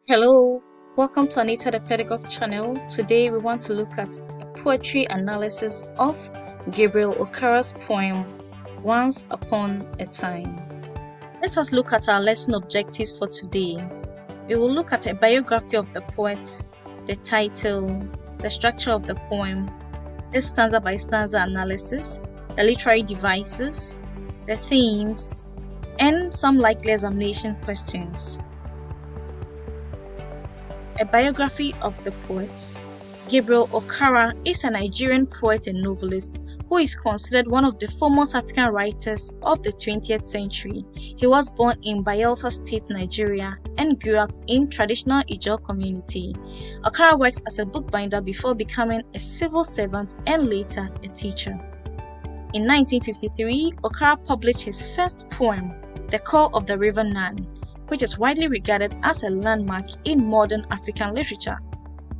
Hello, welcome to Anita the Pedagogue channel. Today we want to look at a poetry analysis of Gabriel Okara's poem, Once Upon a Time. Let us look at our lesson objectives for today. We will look at a biography of the poet, the title, the structure of the poem, the stanza-by-stanza analysis, the literary devices, the themes, and some likely examination questions. A biography of the poets. Gabriel Okara is a Nigerian poet and novelist who is considered one of the foremost African writers of the 20th century. He was born in Bayelsa State, Nigeria, and grew up in traditional Ijaw community. Okara worked as a bookbinder before becoming a civil servant and later a teacher. In 1953, Okara published his first poem, The Call of the River Nan, which is widely regarded as a landmark in modern African literature.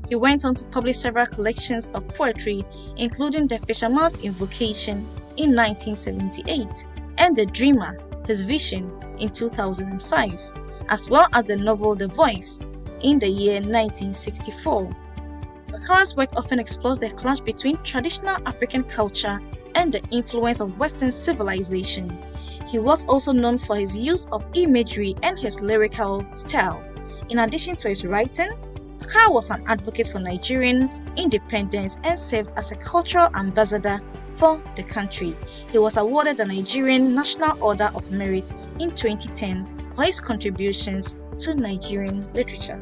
He went on to publish several collections of poetry, including The Fisherman's Invocation in 1978 and The Dreamer, His Vision in 2005, as well as the novel The Voice in the year 1964. Okara's work often explores the clash between traditional African culture and the influence of Western civilization. He was also known for his use of imagery and his lyrical style. In addition to his writing, Okara was an advocate for Nigerian independence and served as a cultural ambassador for the country. He was awarded the Nigerian National Order of Merit in 2010 for his contributions to Nigerian literature.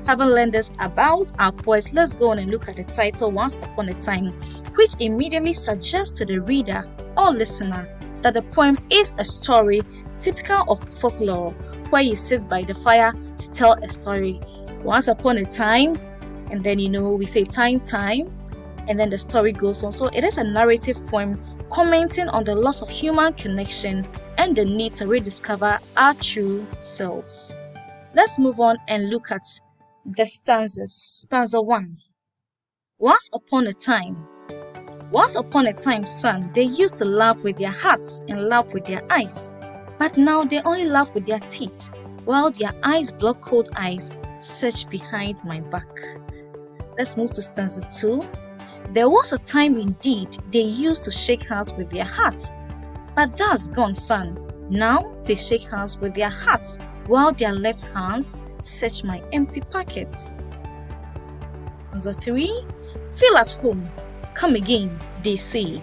Having learned this about our poets, let's go on and look at the title Once Upon a Time, which immediately suggests to the reader or listener that the poem is a story typical of folklore, where you sit by the fire to tell a story. Once upon a time, and then we say time, and then the story goes on. So it is a narrative poem commenting on the loss of human connection and the need to rediscover our true selves. Let's move on and look at the stanzas. Stanza 1. Once upon a time, son, they used to laugh with their hearts and laugh with their eyes. But now they only laugh with their teeth, while their eyes, block cold eyes, search behind my back. Let's move to stanza 2. There was a time indeed they used to shake hands with their hearts. But that's gone, son. Now they shake hands with their hearts, while their left hands search my empty pockets. Stanza 3. Feel at home. Come again, they say.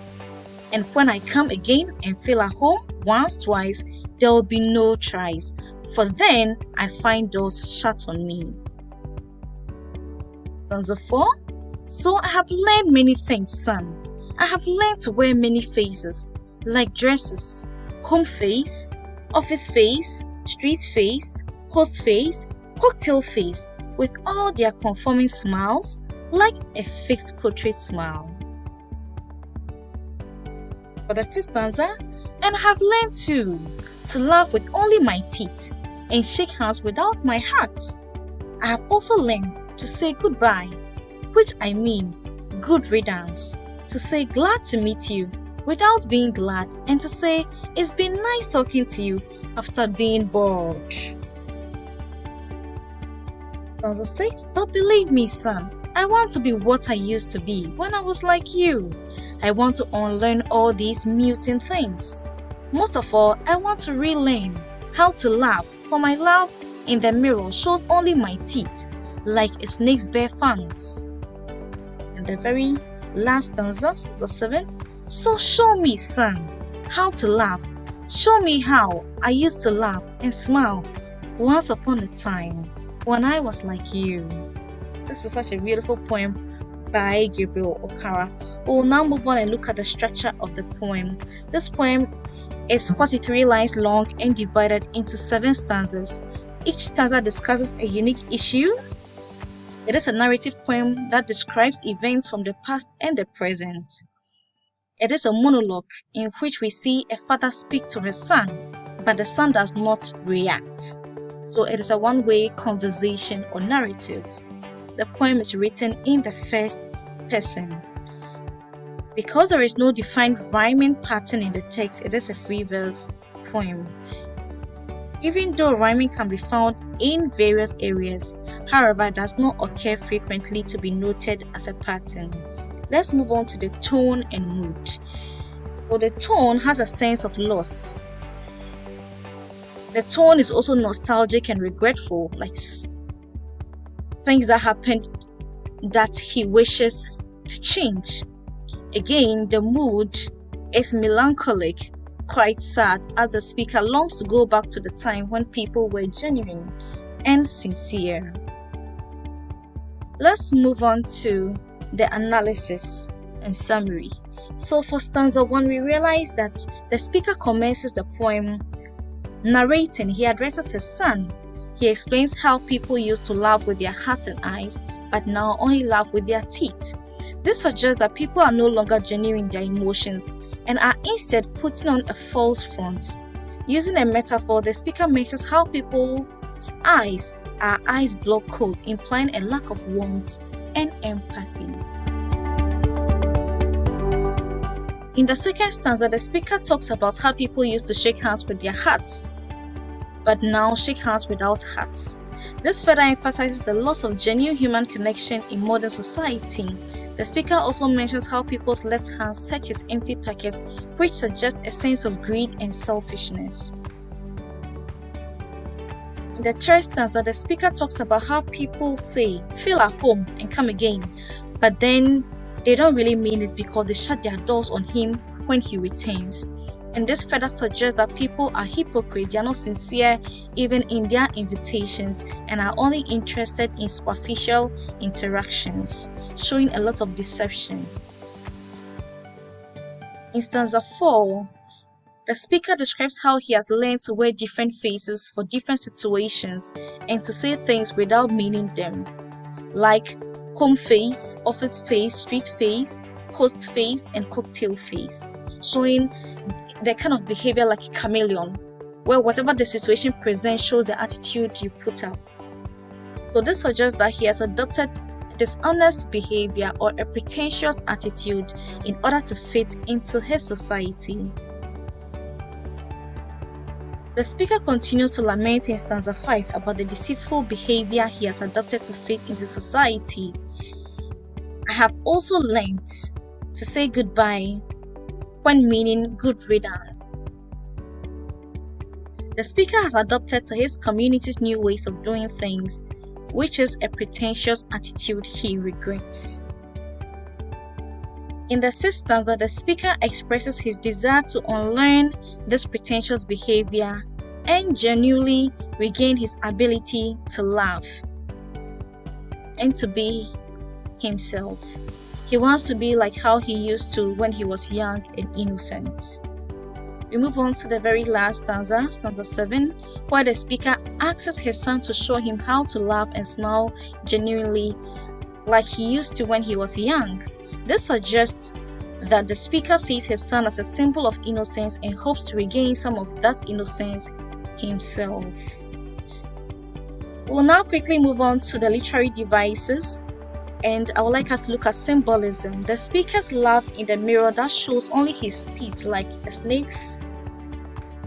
And when I come again and feel at home once, twice, there will be no tries, for then I find doors shut on me. Stanza 4. So I have learned many things, son. I have learned to wear many faces, like dresses, home face, office face, street face, host face, cocktail face, with all their conforming smiles, like a fixed portrait smile. For the fifth stanza, and have learned too to laugh with only my teeth and shake hands without my heart. I have also learned to say goodbye, which I mean good riddance, to say glad to meet you without being glad, and to say it's been nice talking to you after being bored. Stanza 6. But believe me, son, I want to be what I used to be when I was like you. I want to unlearn all these mutant things. Most of all, I want to relearn how to laugh, for my laugh in the mirror shows only my teeth, like a snake's bare fangs. And the very last stanza, the 7. So show me, son, how to laugh. Show me how I used to laugh and smile once upon a time when I was like you. This is such a beautiful poem by Gabriel Okara. We will now move on and look at the structure of the poem. This poem is 43 lines long and divided into 7 stanzas. Each stanza discusses a unique issue. It is a narrative poem that describes events from the past and the present. It is a monologue in which we see a father speak to his son, but the son does not react. So it is a one-way conversation or narrative. The poem is written in the first person. Because there is no defined rhyming pattern in the text, it is a free verse poem. Even though rhyming can be found in various areas, however, it does not occur frequently to be noted as a pattern. Let's move on to the tone and mood. So the tone has a sense of loss. The tone is also nostalgic and regretful, like things that happened that he wishes to change. Again, the mood is melancholic, quite sad, as the speaker longs to go back to the time when people were genuine and sincere. Let's move on to the analysis and summary. So for stanza 1, we realize that the speaker commences the poem narrating. He addresses his son. He explains how people used to laugh with their hearts and eyes, but now only laugh with their teeth. This suggests that people are no longer genuine in their emotions and are instead putting on a false front. Using a metaphor, the speaker mentions how people's eyes are ice block cold, implying a lack of warmth and empathy. In the second stanza, the speaker talks about how people used to shake hands with their hearts, but now shake hands without hearts. This further emphasizes the loss of genuine human connection in modern society. The speaker also mentions how people's left hands touch his empty pockets, which suggests a sense of greed and selfishness. In the third stanza, the speaker talks about how people say, "Feel at home and come again," but then they don't really mean it because they shut their doors on him when he returns. And this further suggests that people are hypocrites. They are not sincere even in their invitations and are only interested in superficial interactions, showing a lot of deception. In stanza 4, the speaker describes how he has learned to wear different faces for different situations and to say things without meaning them, like home face, office face, street face, host face, and cocktail face, showing the kind of behavior like a chameleon, where whatever the situation presents shows the attitude you put up. So this suggests that he has adopted dishonest behavior or a pretentious attitude in order to fit into his society. The speaker continues to lament in stanza 5 about the deceitful behavior he has adopted to fit into society. I have also learned to say goodbye when meaning good riddance. The speaker has adopted to his community's new ways of doing things, which is a pretentious attitude he regrets. In the sixth stanza, the speaker expresses his desire to unlearn this pretentious behavior and genuinely regain his ability to laugh and to be himself. He wants to be like how he used to when he was young and innocent. We move on to the very last stanza, stanza 7, where the speaker asks his son to show him how to laugh and smile genuinely like he used to when he was young. This suggests that the speaker sees his son as a symbol of innocence and hopes to regain some of that innocence himself. We'll now quickly move on to the literary devices, and I would like us to look at symbolism. The speaker's laugh in the mirror that shows only his teeth like a snake's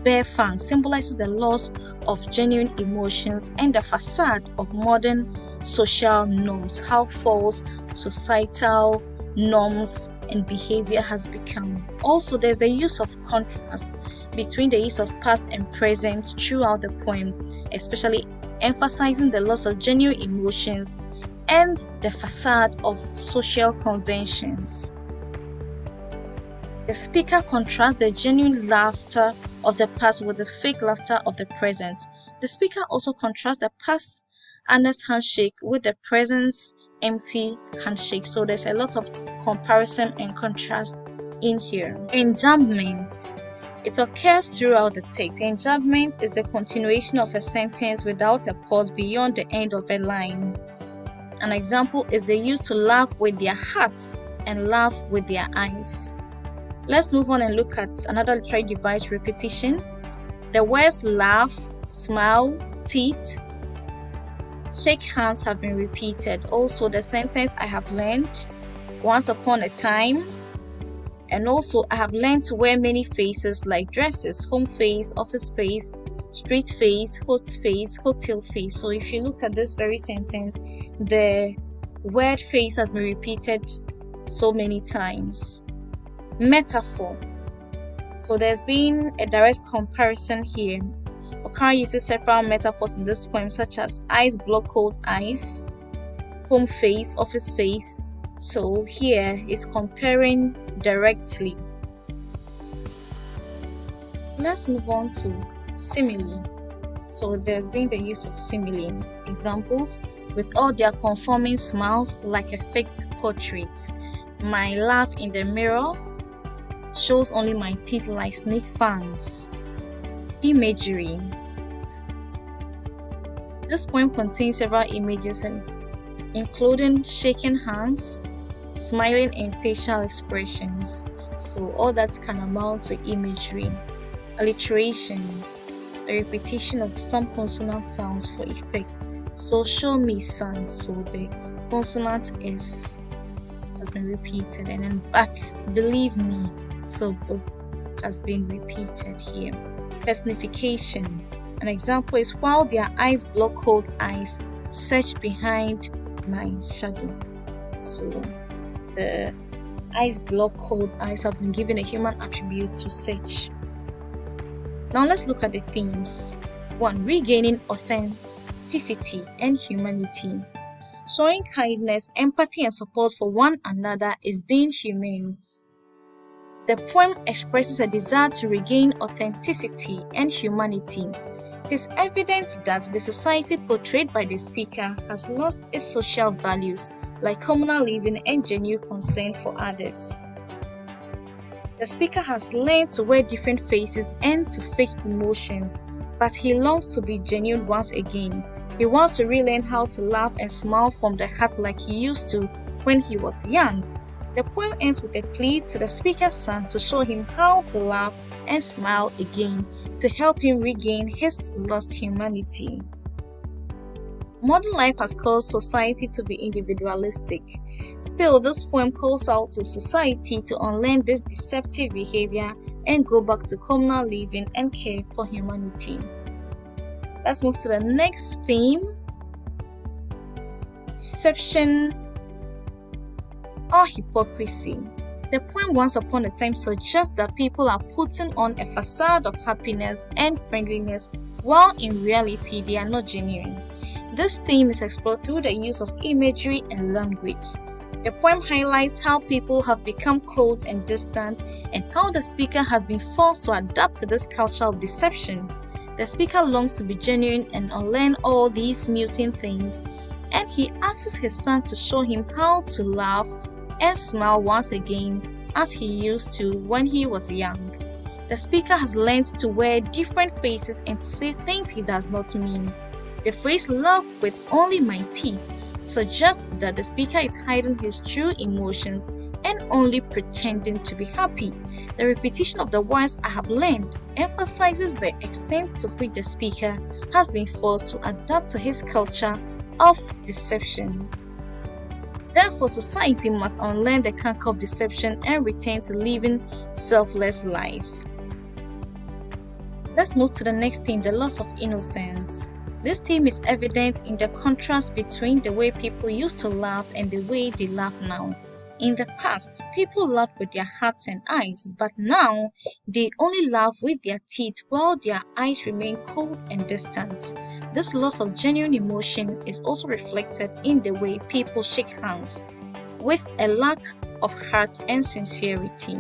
bare fangs symbolizes the loss of genuine emotions and the facade of modern social norms, how false societal norms and behavior has become. Also, there's the use of contrast between the use of past and present throughout the poem, especially emphasizing the loss of genuine emotions and the facade of social conventions. The speaker contrasts the genuine laughter of the past with the fake laughter of the present. The speaker also contrasts the past honest handshake with the present's empty handshake. So there's a lot of comparison and contrast in here. Enjambment. It occurs throughout the text. Enjambment is the continuation of a sentence without a pause beyond the end of a line. An example is they used to laugh with their hearts and laugh with their eyes. Let's move on and look at another literary device, repetition. The words laugh, smile, teeth, shake hands have been repeated. Also, the sentence I have learned once upon a time, and also I have learned to wear many faces like dresses, home face, office face, street face, host face, hotel face. So if you look at this very sentence, the word face has been repeated so many times. Metaphor. So there's been a direct comparison here. Okara uses several metaphors in this poem, such as ice block cold ice, home face, office face. So here is comparing directly. Let's move on to simile. So there's been the use of simile. Examples: with all their conforming smiles like a fixed portrait. My laugh in the mirror shows only my teeth like snake fangs. Imagery. This poem contains several images including shaking hands, smiling, and facial expressions. So all that can amount to imagery. Alliteration. The repetition of some consonant sounds for effect. So show me son. So the consonant S has been repeated, and then but believe me. So both has been repeated here. Personification. An example is while their eyes block cold ice, search behind my shadow. So the eyes block cold eyes have been given a human attribute to search. Now let's look at the themes. 1. Regaining authenticity and humanity. Showing kindness, empathy, and support for one another is being humane. The poem expresses a desire to regain authenticity and humanity. It is evident that the society portrayed by the speaker has lost its social values like communal living and genuine concern for others. The speaker has learned to wear different faces and to fake emotions, but he longs to be genuine once again. He wants to relearn how to laugh and smile from the heart like he used to when he was young. The poem ends with a plea to the speaker's son to show him how to laugh and smile again to help him regain his lost humanity. Modern life has caused society to be individualistic. Still, this poem calls out to society to unlearn this deceptive behavior and go back to communal living and care for humanity. Let's move to the next theme: deception or hypocrisy. The poem Once Upon a Time suggests that people are putting on a facade of happiness and friendliness while in reality they are not genuine. This theme is explored through the use of imagery and language. The poem highlights how people have become cold and distant and how the speaker has been forced to adapt to this culture of deception. The speaker longs to be genuine and unlearn all these musing things, and he asks his son to show him how to laugh and smile once again as he used to when he was young. The speaker has learned to wear different faces and to say things he does not mean. The phrase "laugh with only my teeth" suggests that the speaker is hiding his true emotions and only pretending to be happy. The repetition of the words "I have learned" emphasizes the extent to which the speaker has been forced to adapt to his culture of deception. Therefore, society must unlearn the canker of deception and return to living selfless lives. Let's move to the next theme: the loss of innocence. This theme is evident in the contrast between the way people used to laugh and the way they laugh now. In the past, people laughed with their hearts and eyes, but now they only laugh with their teeth while their eyes remain cold and distant. This loss of genuine emotion is also reflected in the way people shake hands, with a lack of heart and sincerity.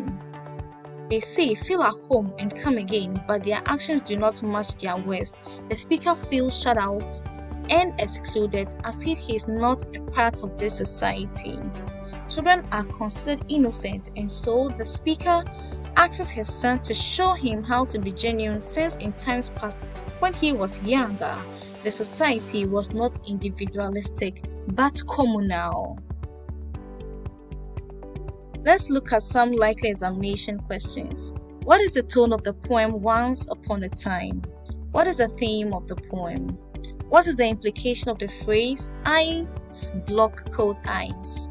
They say "feel at home and come again," but their actions do not match their words. The speaker feels shut out and excluded as if he is not a part of this society. Children are considered innocent, and so the speaker asks his son to show him how to be genuine, since in times past, when he was younger, the society was not individualistic but communal. Let's look at some likely examination questions. What is the tone of the poem Once Upon a Time? What is the theme of the poem? What is the implication of the phrase "eyes block cold eyes"?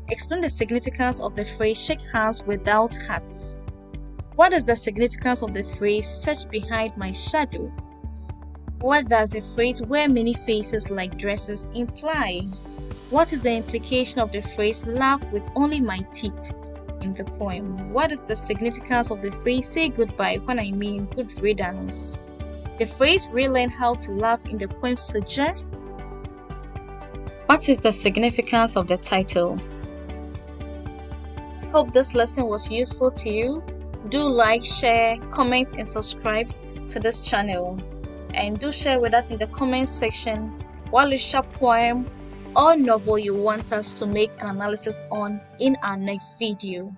Explain the significance of the phrase "shake hands without hats." What is the significance of the phrase "search behind my shadow"? What does the phrase "wear many faces like dresses" imply? What is the implication of the phrase "laugh with only my teeth" in the poem? What is the significance of the phrase "say goodbye when I mean good riddance"? The phrase "relearn how to laugh" in the poem suggests. What is the significance of the title? Hope this lesson was useful to you. Do like, share, comment, and subscribe to this channel. And do share with us in the comment section what literature poem or novel you want us to make an analysis on in our next video.